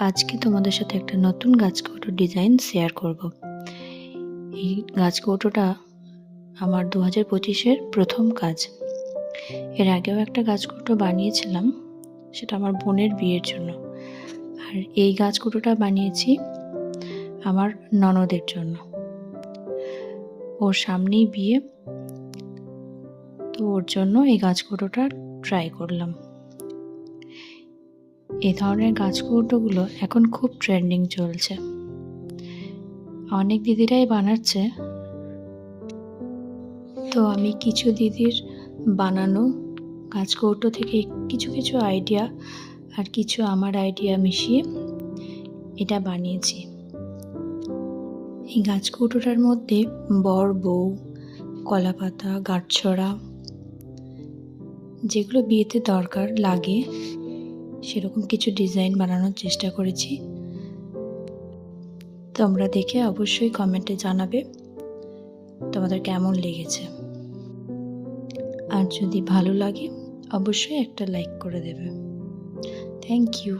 আজকে তোমাদের সাথে একটা নতুন গাছ কৌটোর ডিজাইন শেয়ার করব। এই গাছ কৌটোটা আমার 2025-এর প্রথম কাজ। এর আগেও একটা গাছ কৌটো বানিয়েছিলাম, সেটা আমার বোনের বিয়ের জন্য। আর এই গাছ কৌটোটা বানিয়েছি আমার ননদের জন্য। ওর সামনেই বিয়ে, তো ওর জন্য এই গাছ কৌটোটা ট্রাই করলাম। এই ধরনের গাছ কৌটোগুলো এখন খুব ট্রেন্ডিং চলছে, অনেক দিদিরাই বানাচ্ছে। তো আমি কিছু দিদির বানানো গাছ কৌটো থেকে কিছু কিছু আইডিয়া আর কিছু আমার আইডিয়া মিশিয়ে এটা বানিয়েছি। এই গাছ কৌটোটার মধ্যে বর বউ, কলাপাতা, গাঁটছড়া, যেগুলো বিয়েতে দরকার লাগে সেরকম কিছু ডিজাইন বানানোর চেষ্টা করেছি। তোমরা দেখে অবশ্যই কমেন্টে জানাবে তোমাদের কেমন লেগেছে। আর যদি ভালো লাগে অবশ্যই একটা লাইক করে দেবে। Thank you.